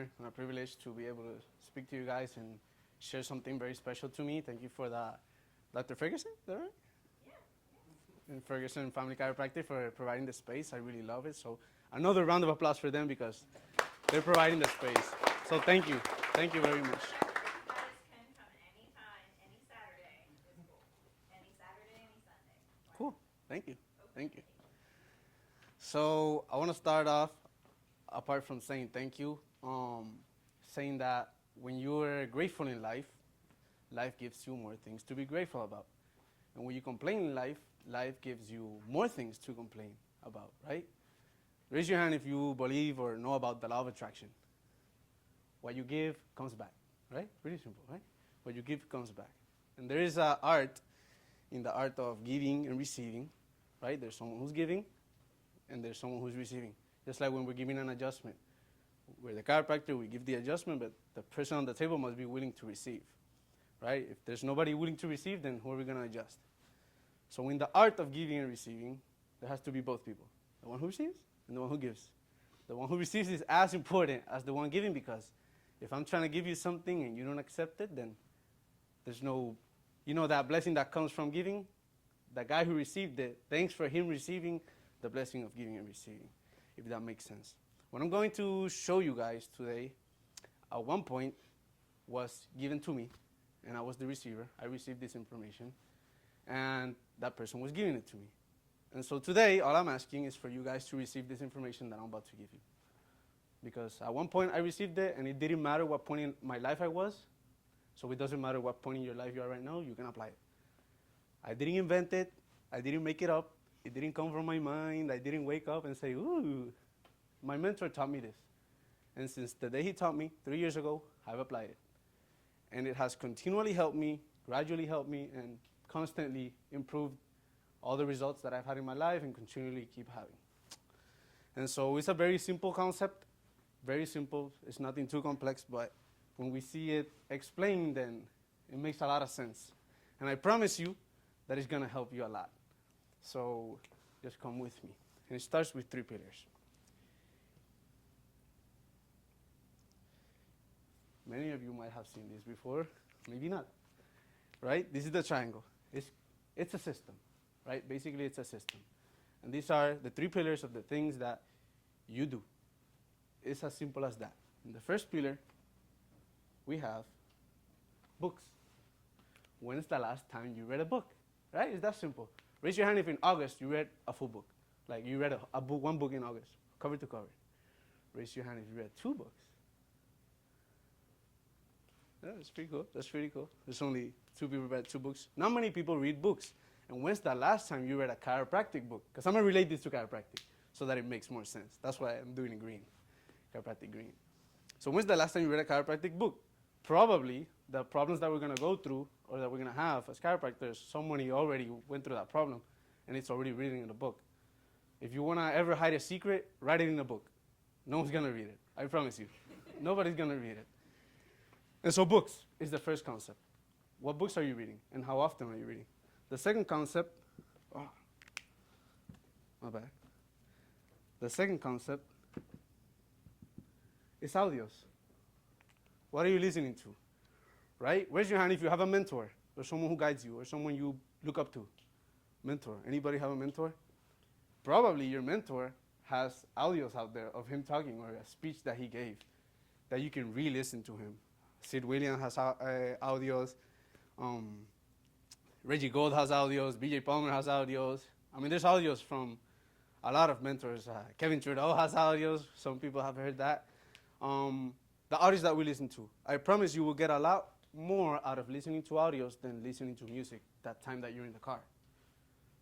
honor and a privilege to be able to speak to you guys and share something very special to me. Thank you for that, Dr. Ferguson, is that right? And Ferguson Family Chiropractic for providing the space. I really love it. So another round of applause for them because they're providing the space. So thank you. Thank you very much. You guys can come anytime, any Saturday. It's cool. Any Saturday, any Sunday. Cool. Thank you. Thank you. So I want to start off, apart from saying thank you, saying that when you are grateful in life, life gives you more things to be grateful about. And when you complain in life, life gives you more things to complain about, right? Raise your hand if you believe or know about the law of attraction. What you give comes back, right? Pretty simple, right? What you give comes back. And there is an art in the art of giving and receiving, right? There's someone who's giving and there's someone who's receiving. Just like when we're giving an adjustment. We're the chiropractor, we give the adjustment, but the person on the table must be willing to receive, right? If there's nobody willing to receive, then who are we going to adjust? So in the art of giving and receiving, there has to be both people. The one who receives and the one who gives. The one who receives is as important as the one giving, because if I'm trying to give you something and you don't accept it, then there's no, that blessing that comes from giving, the guy who received it, thanks for him receiving the blessing of giving and receiving, if that makes sense. What I'm going to show you guys today, at one point, was given to me, and I was the receiver. I received this information, and that person was giving it to me. And so today, all I'm asking is for you guys to receive this information that I'm about to give you. Because at one point I received it, and it didn't matter what point in my life I was, so it doesn't matter what point in your life you are right now, you can apply it. I didn't invent it, I didn't make it up, it didn't come from my mind, I didn't wake up and say, ooh, my mentor taught me this. And since the day he taught me, 3 years ago, I've applied it. And it has continually helped me, gradually helped me, and constantly improved all the results that I've had in my life and continually keep having. And so it's a very simple concept, very simple. It's nothing too complex, but when we see it explained, then it makes a lot of sense. And I promise you that it's going to help you a lot. So just come with me. And it starts with 3 pillars. Many of you might have seen this before, maybe not, right? This is the triangle. It's a system, right? Basically, it's a system. And these are the 3 pillars of the things that you do. It's as simple as that. In the first pillar, we have books. When is the last time you read a book, right? It's that simple. Raise your hand if in August you read a full book. Like you read a book, one book in August, cover to cover. Raise your hand if you read 2 books. Yeah, that's pretty cool. That's pretty cool. There's only 2 people who read 2 books. Not many people read books. And when's the last time you read a chiropractic book? Because I'm going to relate this to chiropractic so that it makes more sense. That's why I'm doing it green, chiropractic green. So when's the last time you read a chiropractic book? Probably the problems that we're going to go through or that we're going to have as chiropractors, somebody already went through that problem, and it's already written in the book. If you want to ever hide a secret, write it in a book. No one's going to read it. I promise you. Nobody's going to read it. And so books is the first concept. What books are you reading, and how often are you reading? The second concept, my bad. The second concept is audios. What are you listening to, right? Raise your hand if you have a mentor or someone who guides you or someone you look up to. Mentor. Anybody have a mentor? Probably your mentor has audios out there of him talking or a speech that he gave that you can re-listen to him. Sid Williams has audios. Reggie Gold has audios. BJ Palmer has audios. I mean, there's audios from a lot of mentors. Kevin Trudeau has audios. Some people have heard that. The audios that we listen to. I promise you will get a lot more out of listening to audios than listening to music that time that you're in the car.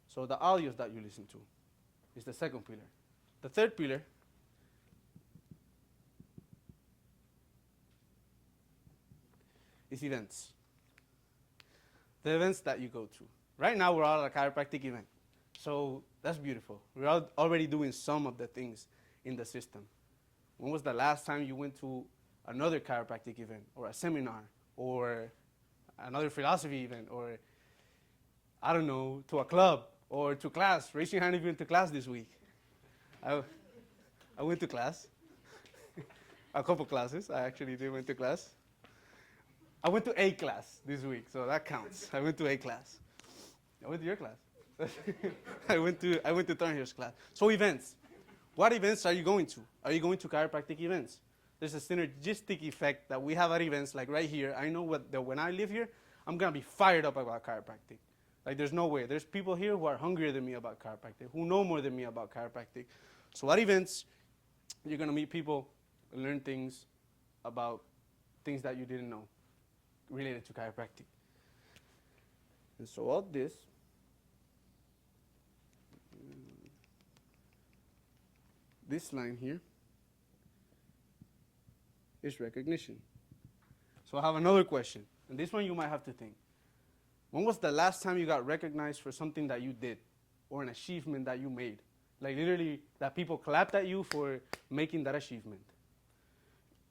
So the audios that you listen to is the second pillar. The third pillar is events. The events that you go to. Right now, we're all at a chiropractic event. So that's beautiful. We're all already doing some of the things in the system. When was the last time you went to another chiropractic event or a seminar or another philosophy event or, I don't know, to a club or to class? Raise your hand if you went to class this week. I went to class. A couple classes. I actually did went to class. I went to A class this week, so that counts. I went to A class. I went to your class. I went to Thornhill's class. So events. What events are you going to? Are you going to chiropractic events? There's a synergistic effect that we have at events, like right here. I know that when I live here, I'm gonna be fired up about chiropractic. Like there's no way. There's people here who are hungrier than me about chiropractic, who know more than me about chiropractic. So at events, you're gonna meet people and learn things about things that you didn't know related to chiropractic. And so all this line here is recognition. So I have another question, and this one you might have to think. When was the last time you got recognized for something that you did or an achievement that you made? Like literally that people clapped at you for making that achievement.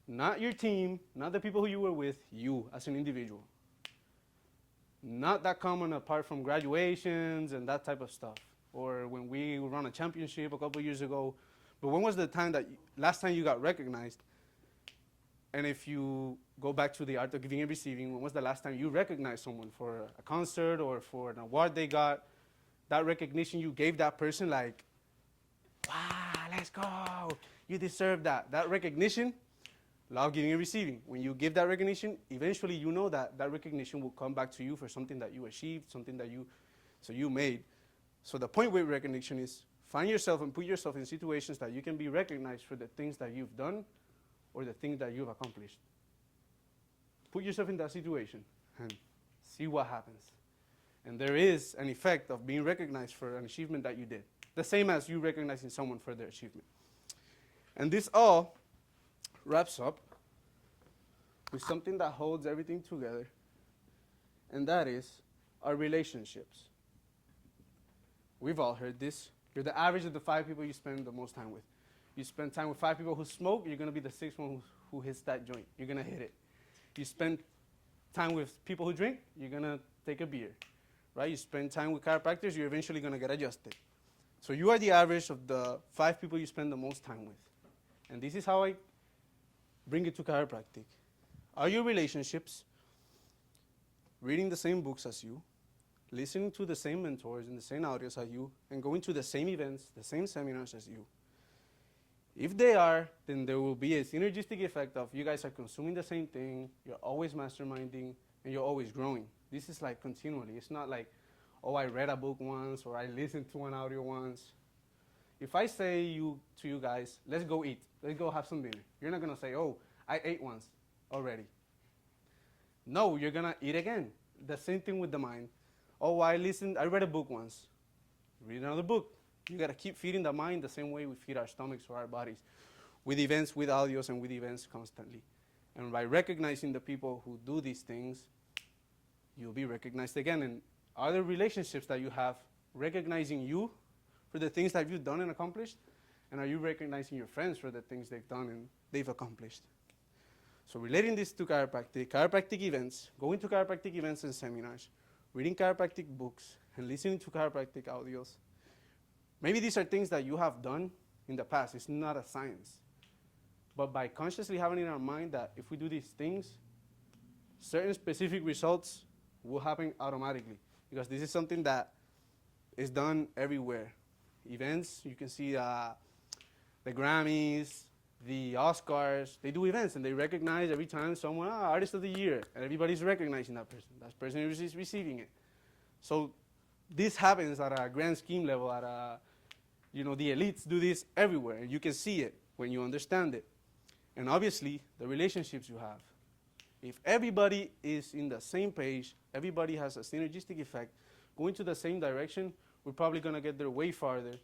Not your team, not the people who you were with, you as an individual. Not that common apart from graduations and that type of stuff. Or when we ran a championship a couple years ago. But when was the time last time you got recognized? And if you go back to the art of giving and receiving, when was the last time you recognized someone for a concert or for an award they got? That recognition you gave that person, like, wow, let's go. You deserve that. That recognition, law of giving and receiving. When you give that recognition, eventually you know that that recognition will come back to you for something that you achieved, something that you made. So the point with recognition is find yourself and put yourself in situations that you can be recognized for the things that you've done or the things that you've accomplished. Put yourself in that situation and see what happens. And there is an effect of being recognized for an achievement that you did. The same as you recognizing someone for their achievement. And this all wraps up with something that holds everything together, and that is our relationships. We've all heard this. You're the average of the 5 people you spend the most time with. You spend time with 5 people who smoke, you're going to be the 6th one who hits that joint. You're going to hit it. You spend time with people who drink, you're going to take a beer. Right? You spend time with chiropractors, you're eventually going to get adjusted. So you are the average of the 5 people you spend the most time with. And this is how I bring it to chiropractic. Are your relationships reading the same books as you, listening to the same mentors and the same audios as you, and going to the same events, the same seminars as you? If they are, then there will be a synergistic effect of you guys are consuming the same thing, you're always masterminding, and you're always growing. This is like continually. It's not like, oh, I read a book once or I listened to an audio once. If I say to you guys, let's go eat, let's go have some dinner, you're not going to say, oh, I ate once already. No, you're going to eat again. The same thing with the mind. Oh, I read a book once. Read another book. You got to keep feeding the mind the same way we feed our stomachs or our bodies, with events, with audios, and with events constantly. And by recognizing the people who do these things, you'll be recognized again. And other relationships that you have, recognizing you for the things that you've done and accomplished, and are you recognizing your friends for the things they've done and they've accomplished? So relating this to chiropractic events, going to chiropractic events and seminars, reading chiropractic books, and listening to chiropractic audios. Maybe these are things that you have done in the past. It's not a science. But by consciously having in our mind that if we do these things, certain specific results will happen automatically. Because this is something that is done everywhere. Events, you can see the Grammys, the Oscars, they do events and they recognize every time someone, Artist of the Year, and everybody's recognizing that person. That person is receiving it. So this happens at a grand scheme level, the elites do this everywhere, and you can see it when you understand it. And obviously, the relationships you have. If everybody is in the same page, everybody has a synergistic effect, going to the same direction, we're probably going to get there way farther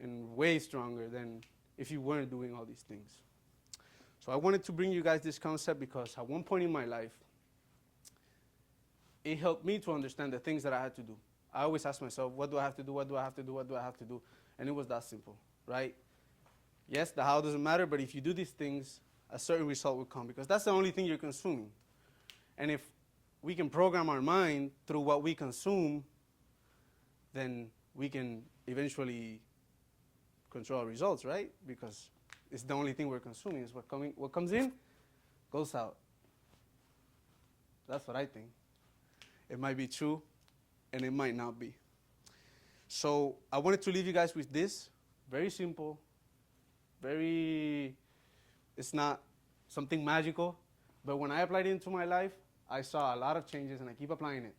and way stronger than if you weren't doing all these things. So I wanted to bring you guys this concept because at one point in my life, it helped me to understand the things that I had to do. I always ask myself, what do I have to do, what do I have to do, what do I have to do? And it was that simple, right? Yes, the how doesn't matter, but if you do these things, a certain result will come because that's the only thing you're consuming. And if we can program our mind through what we consume, then we can eventually control our results, right? Because it's the only thing we're consuming. It's what comes in, goes out. That's what I think. It might be true, and it might not be. So I wanted to leave you guys with this. Very simple. It's not something magical, but when I applied it into my life, I saw a lot of changes, and I keep applying it.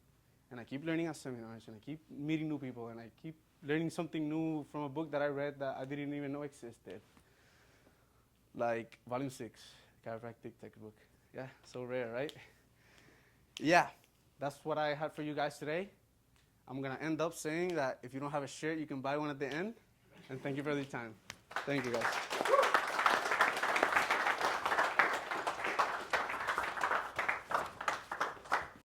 And I keep learning at seminars, and I keep meeting new people, and I keep learning something new from a book that I read that I didn't even know existed. Like Volume 6, Chiropractic Textbook. Yeah, so rare, right? Yeah, that's what I had for you guys today. I'm going to end up saying that if you don't have a shirt, you can buy one at the end. And thank you for the time. Thank you, guys.